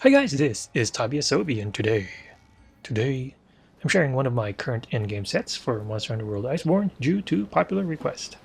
Hi guys, this is Tabiasobi, and today I'm sharing one of my current endgame sets for Monster Hunter World Iceborne due to popular request.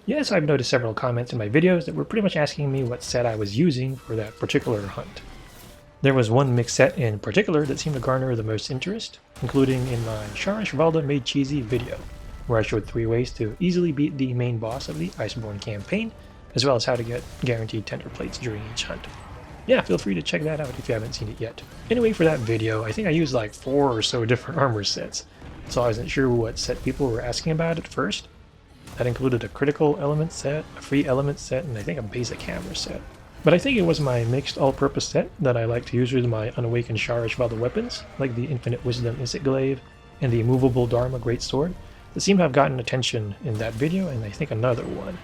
Yes, I've noticed several comments in my videos that were pretty much asking me what set I was using for that particular hunt. There was one mixed set in particular that seemed to garner the most interest, including in my Shara Ishvalda Made Cheesy video, where I showed 3 ways to easily beat the main boss of the Iceborne campaign, as well as how to get guaranteed tender plates during each hunt. Yeah, feel free to check that out if you haven't seen it yet. Anyway, for that video, I think I used like 4 or so different armor sets, so I wasn't sure what set people were asking about at first. That included a critical element set, a free element set, and I think a basic hammer set. But I think it was my mixed all-purpose set that I like to use with my unawakened Shara Ishvalda weapons, like the Infinite Wisdom Insect Glaive and the Immovable Dharma Great Sword, that seem to have gotten attention in that video, and I think another one.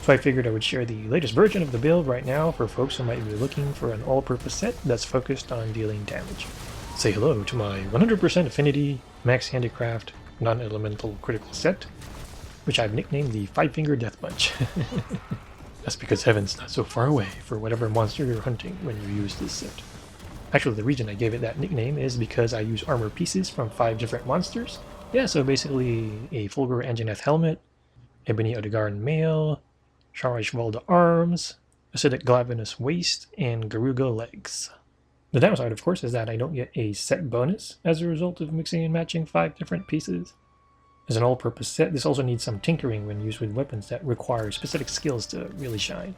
So I figured I would share the latest version of the build right now for folks who might be looking for an all-purpose set that's focused on dealing damage. Say hello to my 100% Affinity, Max Handicraft, non-elemental critical set, which I've nicknamed the 5-Finger Death Punch. That's because heaven's not so far away for whatever monster you're hunting when you use this set. Actually, the reason I gave it that nickname is because I use armor pieces from 5 different monsters. Yeah, so basically a Fulgur Anjanath helmet, Ebony Odegaard mail, Shara Ishvalda arms, Acidic Glavinus waist, and Garuga legs. The downside, of course, is that I don't get a set bonus as a result of mixing and matching 5 different pieces. As an all-purpose set, this also needs some tinkering when used with weapons that require specific skills to really shine.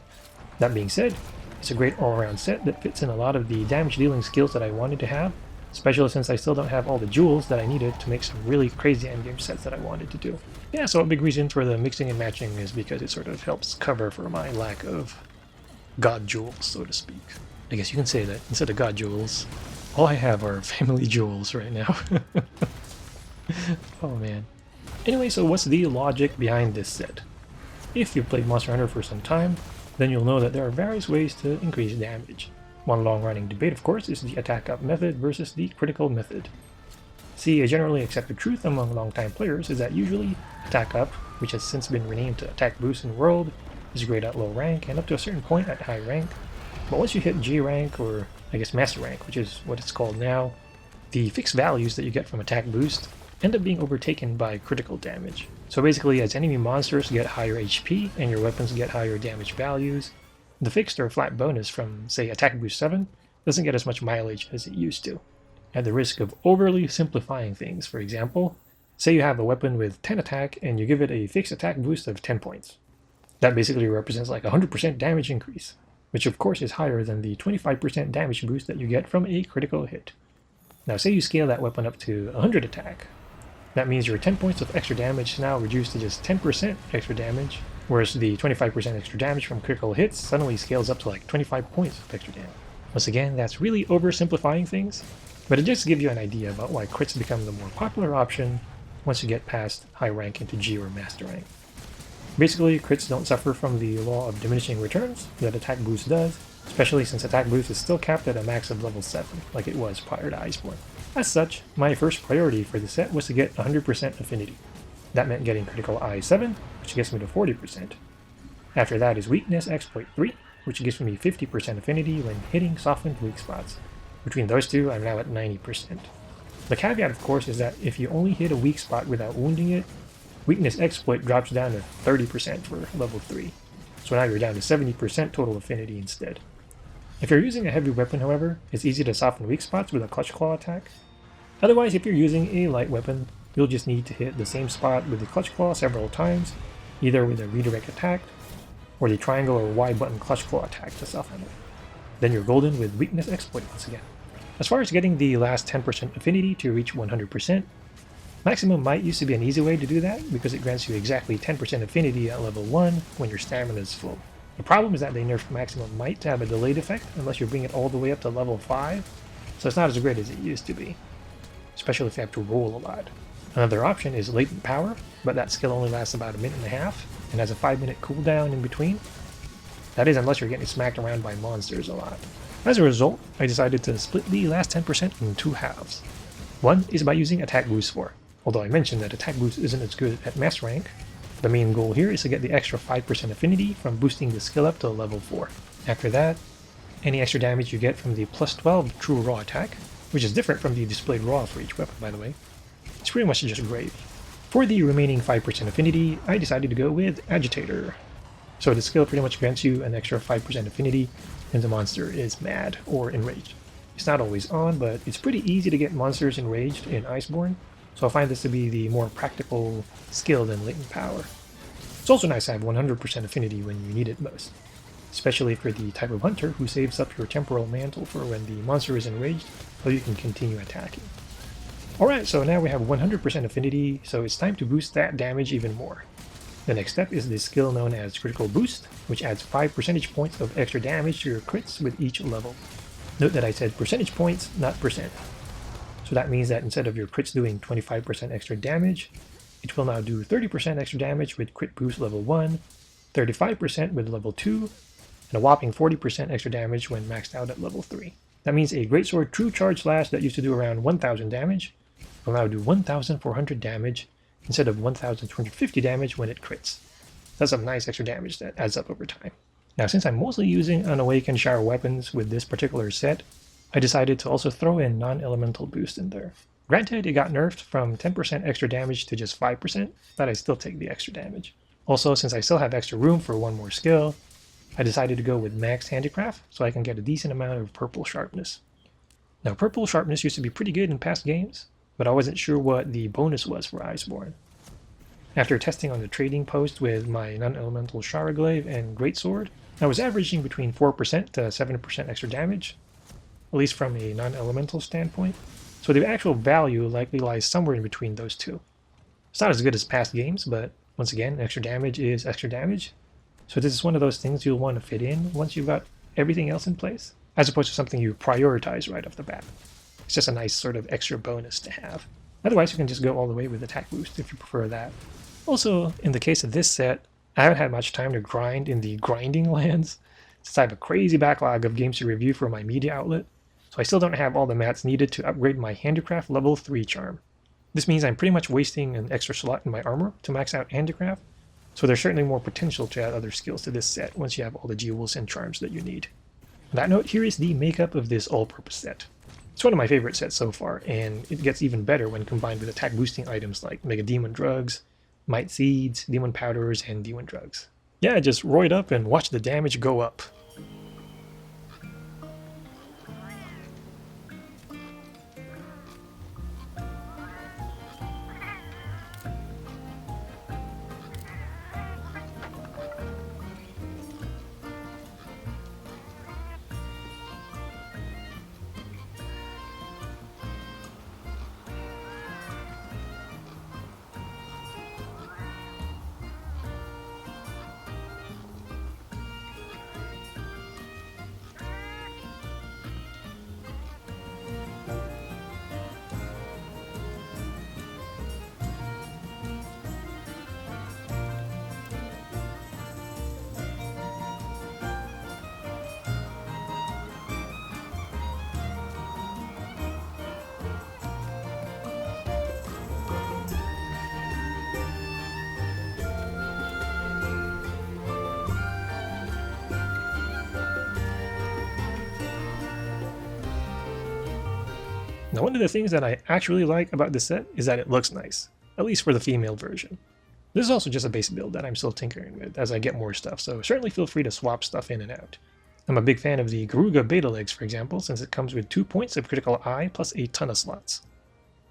That being said, it's a great all-around set that fits in a lot of the damage-dealing skills that I wanted to have, especially since I still don't have all the jewels that I needed to make some really crazy endgame sets that I wanted to do. Yeah, so a big reason for the mixing and matching is because it sort of helps cover for my lack of god jewels, so to speak. I guess you can say that instead of god jewels, all I have are family jewels right now. Oh man. Anyway, so what's the logic behind this set? If you've played Monster Hunter for some time, then you'll know that there are various ways to increase damage. One long-running debate, of course, is the attack up method versus the critical method. See, a generally accepted truth among longtime players is that usually attack up, which has since been renamed to attack boost in World, is great at low rank and up to a certain point at high rank. But once you hit G rank, or I guess Master rank, which is what it's called now, the fixed values that you get from attack boost end up being overtaken by critical damage. So basically, as enemy monsters get higher HP and your weapons get higher damage values, the fixed or flat bonus from, say, Attack Boost 7 doesn't get as much mileage as it used to. At the risk of overly simplifying things, for example, say you have a weapon with 10 attack and you give it a fixed attack boost of 10 points. That basically represents like a 100% damage increase, which of course is higher than the 25% damage boost that you get from a critical hit. Now say you scale that weapon up to 100 attack. That means your 10 points of extra damage is now reduced to just 10% extra damage, whereas the 25% extra damage from critical hits suddenly scales up to like 25 points of extra damage. Once again, that's really oversimplifying things, but it just gives you an idea about why crits become the more popular option once you get past high rank into G or Master rank. Basically, crits don't suffer from the law of diminishing returns that attack boost does, especially since attack boost is still capped at a max of level 7, like it was prior to Iceborne. As such, my first priority for the set was to get 100% Affinity. That meant getting critical I7, which gets me to 40%. After that is Weakness Exploit 3, which gives me 50% Affinity when hitting softened weak spots. Between those two, I'm now at 90%. The caveat, of course, is that if you only hit a weak spot without wounding it, Weakness Exploit drops down to 30% for level 3. So now you're down to 70% total Affinity instead. If you're using a heavy weapon, however, it's easy to soften weak spots with a Clutch Claw attack. Otherwise, if you're using a light weapon, you'll just need to hit the same spot with the Clutch Claw several times, either with a redirect attack, or the triangle or Y button Clutch Claw attack to soften it. Then you're golden with Weakness Exploit once again. As far as getting the last 10% Affinity to reach 100%, Maximum Might used to be an easy way to do that because it grants you exactly 10% Affinity at level 1 when your stamina is full. The problem is that they nerfed Maximum Might to have a delayed effect unless you bring it all the way up to level 5, so it's not as great as it used to be, especially if you have to roll a lot. Another option is Latent Power, but that skill only lasts about a minute and a half and has a 5-minute cooldown in between. That is unless you're getting smacked around by monsters a lot. As a result, I decided to split the last 10% in 2 halves. One is by using Attack Boost 4, although I mentioned that Attack Boost isn't as good at Master rank. The main goal here is to get the extra 5% Affinity from boosting the skill up to level 4. After that, Any extra damage you get from the plus 12 true raw attack, which is different from the displayed raw for each weapon by the way, it's pretty much just gravy. For the remaining 5% affinity, I decided to go with Agitator. So the skill pretty much grants you an extra 5% affinity when the monster is mad or enraged. It's not always on, but it's pretty easy to get monsters enraged in Iceborne, so I find this to be the more practical skill than latent power. It's also nice to have 100% affinity when you need it most, especially for the type of hunter who saves up your temporal mantle for when the monster is enraged so you can continue attacking. Alright, so now we have 100% affinity, so it's time to boost that damage even more. The next step is the skill known as Critical Boost, which adds 5 percentage points of extra damage to your crits with each level. Note that I said percentage points, not percent. So that means that instead of your crits doing 25% extra damage, it will now do 30% extra damage with Crit Boost level 1, 35% with level 2, and a whopping 40% extra damage when maxed out at level 3. That means a Greatsword True Charge Slash that used to do around 1000 damage will now do 1400 damage instead of 1250 damage when it crits. That's some nice extra damage that adds up over time. Now since I'm mostly using Unawakened Shara weapons with this particular set, I decided to also throw in non-elemental boost in there. Granted, it got nerfed from 10% extra damage to just 5%, but I still take the extra damage. Also, since I still have extra room for one more skill, I decided to go with maxed Handicraft so I can get a decent amount of purple sharpness. Now purple sharpness used to be pretty good in past games, but I wasn't sure what the bonus was for Iceborne. After testing on the trading post with my non-elemental Shara Glaive and Great Sword, I was averaging between 4% to 7% extra damage, at least from a non-elemental standpoint, so the actual value likely lies somewhere in between those two. It's not as good as past games, but once again, extra damage is extra damage, so this is one of those things you'll want to fit in once you've got everything else in place, as opposed to something you prioritize right off the bat. It's just a nice sort of extra bonus to have. Otherwise, you can just go all the way with attack boost if you prefer that. Also, in the case of this set, I haven't had much time to grind in the grinding lands, since I have a crazy backlog of games to review for my media outlet, so I still don't have all the mats needed to upgrade my Handicraft level 3 charm. This means I'm pretty much wasting an extra slot in my armor to max out Handicraft, so there's certainly more potential to add other skills to this set once you have all the jewels and charms that you need. On that note, here is the makeup of this all-purpose set. It's one of my favorite sets so far, and it gets even better when combined with attack boosting items like Mega Demon Drugs, Might Seeds, Demon Powders, and Demon Drugs. Yeah, just roid up and watch the damage go up. Now one of the things that I actually like about this set is that it looks nice, at least for the female version. This is also just a base build that I'm still tinkering with as I get more stuff, so certainly feel free to swap stuff in and out. I'm a big fan of the Garuga beta legs, for example, since it comes with 2 points of critical eye plus a ton of slots.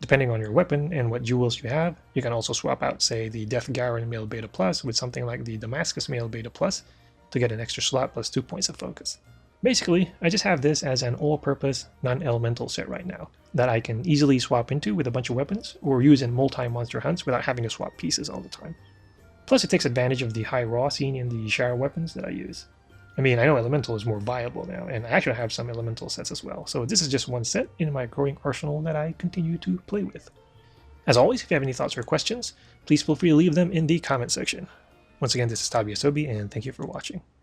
Depending on your weapon and what jewels you have, you can also swap out, say, the Death Garen Male Beta Plus with something like the Damascus Male Beta Plus to get an extra slot plus 2 points of focus. Basically, I just have this as an all-purpose, non-elemental set right now, that I can easily swap into with a bunch of weapons, or use in multi-monster hunts without having to swap pieces all the time. Plus it takes advantage of the high raw seen in the Shara weapons that I use. I mean, I know Elemental is more viable now, and I actually have some Elemental sets as well, so this is just one set in my growing arsenal that I continue to play with. As always, if you have any thoughts or questions, please feel free to leave them in the comment section. Once again, this is Tabi Asobi, and thank you for watching.